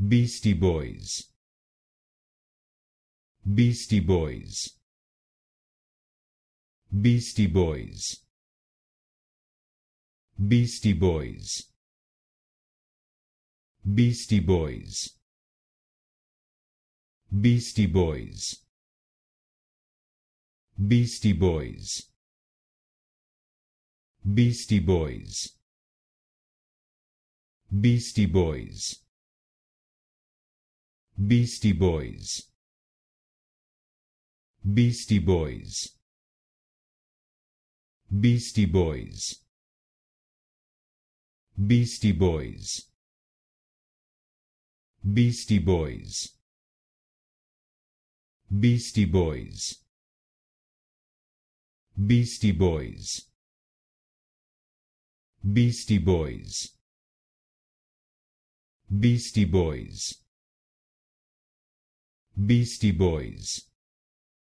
Beastie Boys, Beastie Boys, Beastie Boys, Beastie Boys, Beastie Boys, Beastie Boys, Beastie Boys, Beastie Boys, Beastie Boys, Beastie Boys, Beastie Boys, Beastie Boys, Beastie Boys, Beastie Boys, Beastie Boys, Beastie Boys, Beastie Boys, Beastie Boys, Beastie Boys,